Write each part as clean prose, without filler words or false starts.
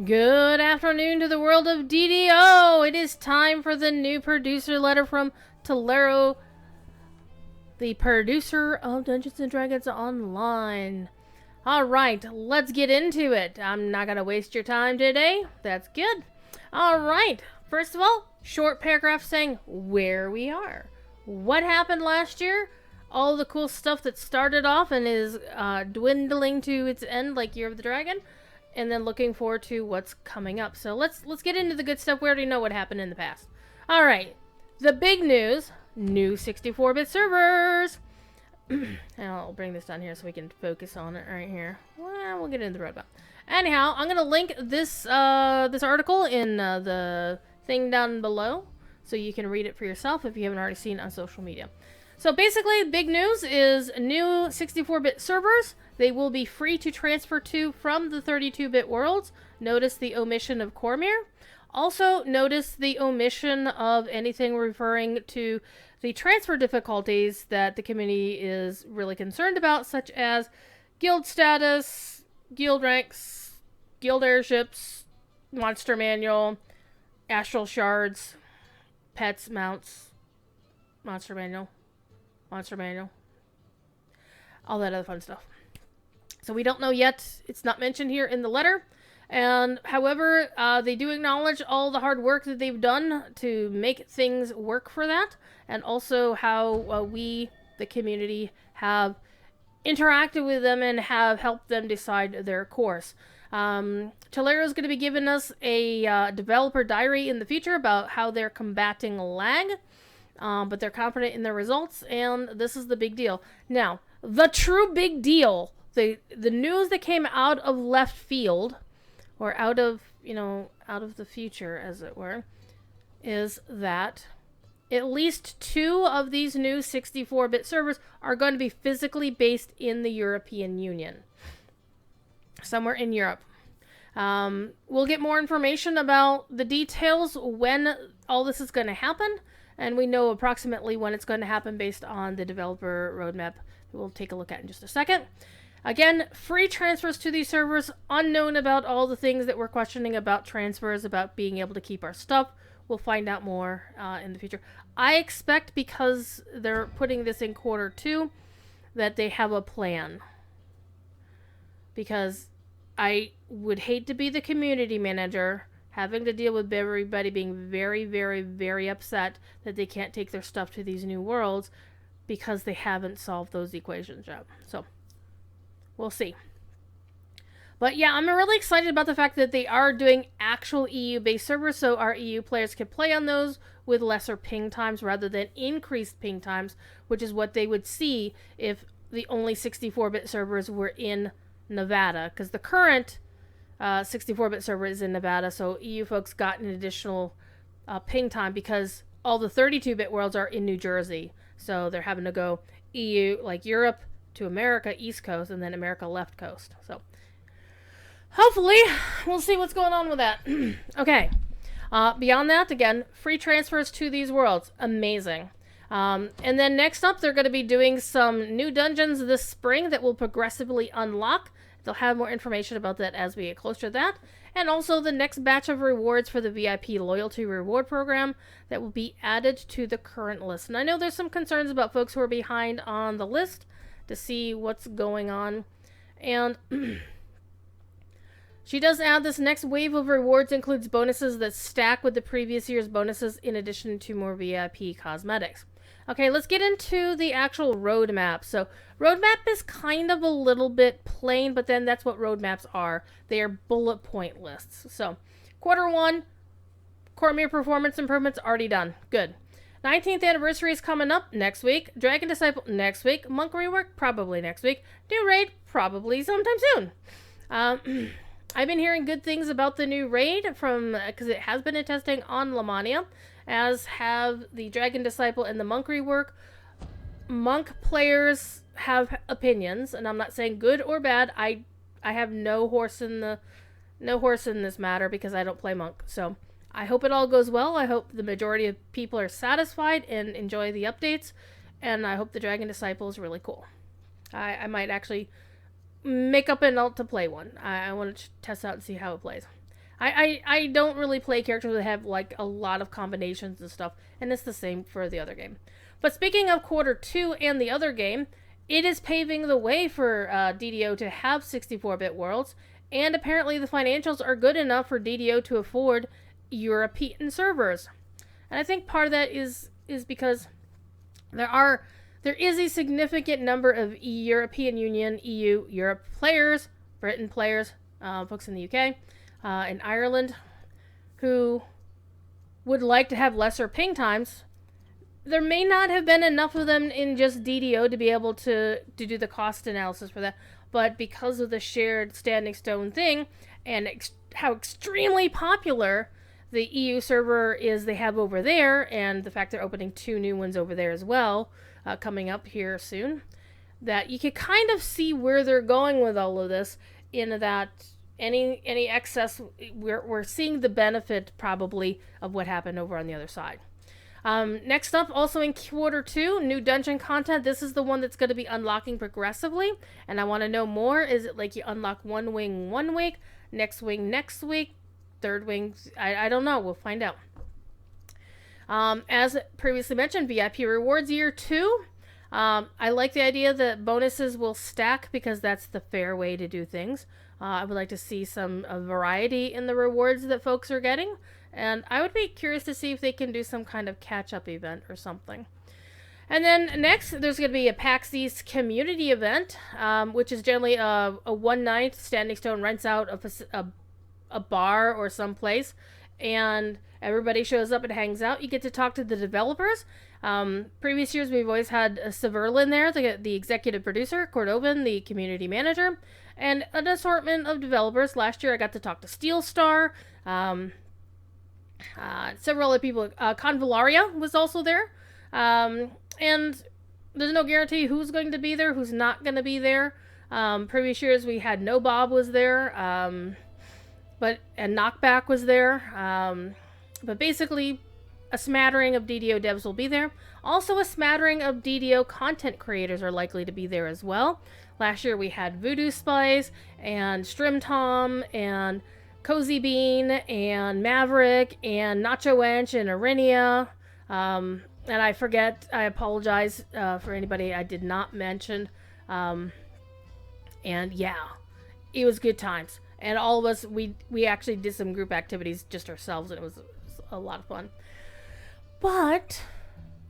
Good afternoon to the world of DDO. It is time for the new producer letter from Tolero, the producer of Dungeons and Dragons Online. Alright, let's get into it. I'm not going to waste your time today. That's good. Alright, first of all, short paragraph saying where we are. What happened last year? All the cool stuff that started off and is dwindling to its end like Year of the Dragon. And then looking forward to what's coming up. So let's get into the good stuff. We already know what happened in the past. All right, the big news: new 64-bit servers. And I'll bring this down here so we can focus on it right here. Well, we'll get into the roadmap. Anyhow, I'm gonna link this this article in the thing down below, so you can read it for yourself if you haven't already seen it on social media. So basically, big news is new 64-bit servers. They will be free to transfer to from the 32-bit worlds. Notice the omission of Cormier. Also, notice the omission of anything referring to the transfer difficulties that the community is really concerned about, such as guild status, guild ranks, guild airships, monster manual, astral shards, pets, mounts, monster manual, all that other fun stuff. So we don't know yet. It's not mentioned here in the letter. And however, they do acknowledge all the hard work that they've done to make things work for that. And also how we, the community, have interacted with them and have helped them decide their course. Tolero is going to be giving us a developer diary in the future about how they're combating lag. But they're confident in their results, and this is the big deal. Now, the true big deal, the news that came out of left field, or out of the future, as it were, is that at least 2 of these new 64-bit servers are going to be physically based in the European Union. Somewhere in Europe. We'll get more information about the details when all this is going to happen. And we know approximately when it's going to happen based on the developer roadmap we'll take a look at in just a second. Again, free transfers to these servers, unknown about all the things that we're questioning about transfers, about being able to keep our stuff. We'll find out more in the future. I expect, because they're putting this in Q2, that they have a plan. Because I would hate to be the community manager having to deal with everybody being very, very, very upset that they can't take their stuff to these new worlds because they haven't solved those equations yet. So, we'll see. But yeah, I'm really excited about the fact that they are doing actual EU-based servers, so our EU players can play on those with lesser ping times rather than increased ping times, which is what they would see if the only 64-bit servers were in Nevada, because the current 64-bit server is in Nevada, so EU folks got an additional ping time because all the 32-bit worlds are in New Jersey. So they're having to go EU, like Europe, to America, East Coast, and then America, left coast. So hopefully we'll see what's going on with that. Okay. Beyond that, again, free transfers to these worlds. Amazing. And then next up, they're going to be doing some new dungeons this spring that will progressively unlock. They'll have more information about that as we get closer to that. And also the next batch of rewards for the VIP loyalty reward program that will be added to the current list. And I know there's some concerns about folks who are behind on the list to see what's going on. And she does add this next wave of rewards includes bonuses that stack with the previous year's bonuses in addition to more VIP cosmetics. Okay, let's get into the actual roadmap. So, roadmap is kind of a little bit plain, but then that's what roadmaps are. They are bullet point lists. So, Q1, Cormier performance improvements already done. Good. 19th anniversary is coming up next week. Dragon Disciple next week. Monk rework probably next week. New raid probably sometime soon. I've been hearing good things about the new raid because it has been in testing on Lamania, as have the Dragon Disciple and the Monk rework. Monk players have opinions, and I'm not saying good or bad. I have no horse in this matter because I don't play Monk. So I hope it all goes well. I hope the majority of people are satisfied and enjoy the updates, and I hope the Dragon Disciple is really cool. I might actually make up an alt to play one. I want to test out and see how it plays. I don't really play characters that have like a lot of combinations and stuff, and it's the same for the other game. But speaking of quarter 2 and the other game, it is paving the way for DDO to have 64-bit worlds, and apparently the financials are good enough for DDO to afford European servers. And I think part of that is because there is a significant number of European Union, EU, Europe players, Britain players, folks in the UK, in Ireland, who would like to have lesser ping times. There may not have been enough of them in just DDO to be able to do the cost analysis for that, but because of the shared standing stone thing and how extremely popular the EU server is they have over there, and the fact they're opening 2 new ones over there as well, coming up here soon, that you can kind of see where they're going with all of this, in that any excess, we're seeing the benefit probably of what happened over on the other side. Next up, also in quarter 2, new dungeon content. This is the one that's going to be unlocking progressively, and I want to know more. Is it like you unlock one wing 1 week, next wing next week, third wing? I don't know. We'll find out. As previously mentioned, VIP rewards year 2. I like the idea that bonuses will stack because that's the fair way to do things. I would like to see some variety in the rewards that folks are getting. And I would be curious to see if they can do some kind of catch-up event or something. And then next, there's going to be a PAX East community event, which is generally a one-night Standing Stone rents out a bar or someplace, and everybody shows up and hangs out. You get to talk to the developers. Previous years, we've always had Severlin there, the executive producer, Cordovan, the community manager, and an assortment of developers. Last year, I got to talk to Steel Star, several other people. Convallaria was also there. And there's no guarantee who's going to be there, who's not going to be there. Previous years we had No Bob was there, and Knockback was there. But basically, a smattering of DDO devs will be there. Also, a smattering of DDO content creators are likely to be there as well. Last year we had Voodoo Spice and Strim Tom and Cozy Bean and Maverick and Nacho Wench and Arinia. And I apologize for anybody I did not mention. And yeah, it was good times. And all of us, we actually did some group activities just ourselves, and it was a lot of fun. But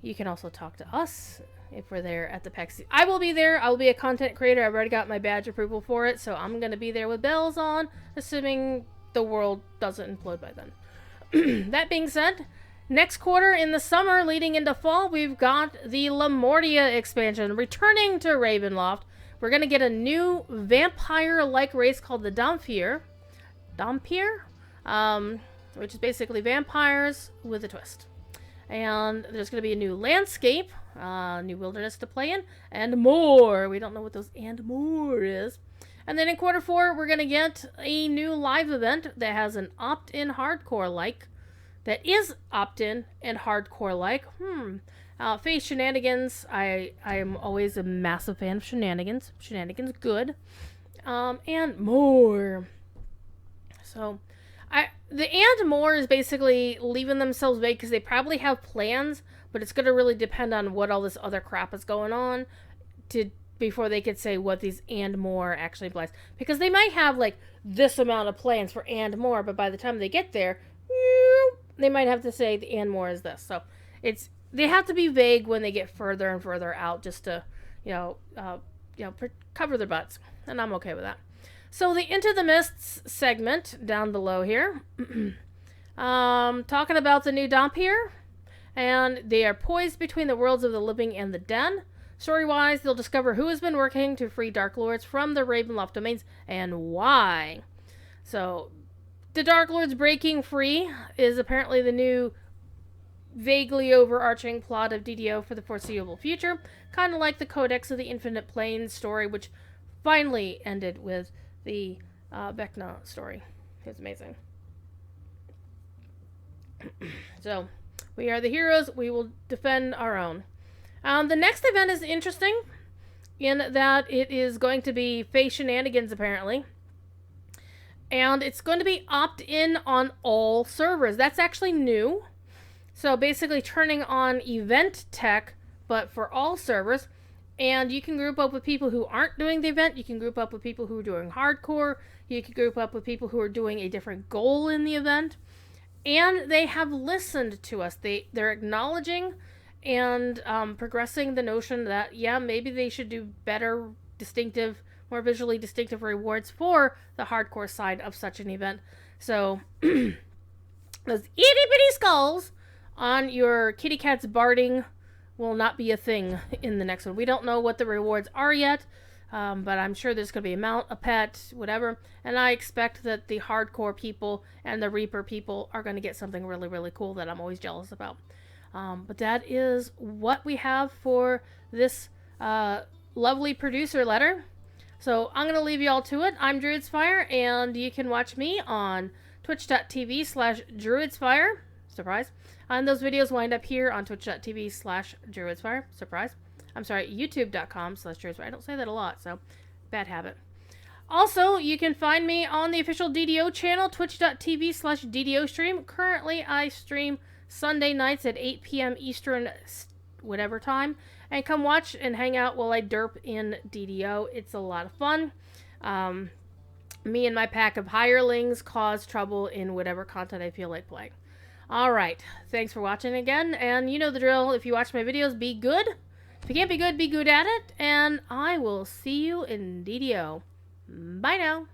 you can also talk to us if we're there at the PAX. I will be there. I will be a content creator. I've already got my badge approval for it, so I'm going to be there with bells on, assuming the world doesn't implode by then. That being said, next quarter in the summer leading into fall, we've got the Lamortia expansion returning to Ravenloft. We're going to get a new vampire-like race called the Dhampir, which is basically vampires with a twist. And there's going to be a new landscape, new wilderness to play in, and more. We don't know what those and more is. And then in quarter 4, we're going to get a new live event that has an opt-in hardcore-like. That is opt-in and hardcore-like. Face Shenanigans. I am always a massive fan of Shenanigans. Shenanigans good. And more. So, the and more is basically leaving themselves vague because they probably have plans, but it's going to really depend on what all this other crap is going on before they could say what these and more actually implies. Because they might have like this amount of plans for and more, but by the time they get there, they might have to say the and more is this. So they have to be vague when they get further and further out, just to cover their butts, and I'm okay with that. So the Into the Mists segment down below here, talking about the new Dhampir, and they are poised between the worlds of the living and the dead. Story-wise, they'll discover who has been working to free Dark Lords from the Ravenloft domains and why. So, the Dark Lords breaking free is apparently the new vaguely overarching plot of DDO for the foreseeable future, kind of like the Codex of the Infinite Planes story, which finally ended with the Vecna story. It's amazing. So, we are the heroes. We will defend our own. The next event is interesting in that it is going to be Face Shenanigans, apparently. And it's going to be opt-in on all servers. That's actually new. So basically turning on event tech, but for all servers. And you can group up with people who aren't doing the event. You can group up with people who are doing hardcore. You can group up with people who are doing a different goal in the event. And they have listened to us. They're acknowledging and progressing the notion that, yeah, maybe they should do better, distinctive, more visually distinctive rewards for the hardcore side of such an event. So those itty bitty skulls on your kitty cat's barding will not be a thing in the next one. We don't know what the rewards are yet, but I'm sure there's going to be a mount, a pet, whatever. And I expect that the hardcore people and the Reaper people are going to get something really, really cool that I'm always jealous about. But that is what we have for this lovely producer letter. So I'm going to leave you all to it. I'm Druidspire, and you can watch me on twitch.tv/Druidspire. Surprise. And those videos wind up here on twitch.tv/Druidspire. Surprise. I'm sorry, youtube.com/Druidspire. I don't say that a lot, so bad habit. Also, you can find me on the official DDO channel, twitch.tv/DDO stream. Currently, I stream Sunday nights at 8 p.m. Eastern, whatever time. And come watch and hang out while I derp in DDO. It's a lot of fun. Me and my pack of hirelings cause trouble in whatever content I feel like playing. Alright, thanks for watching again, and you know the drill. If you watch my videos, be good. If you can't be good at it, and I will see you in DDO. Bye now.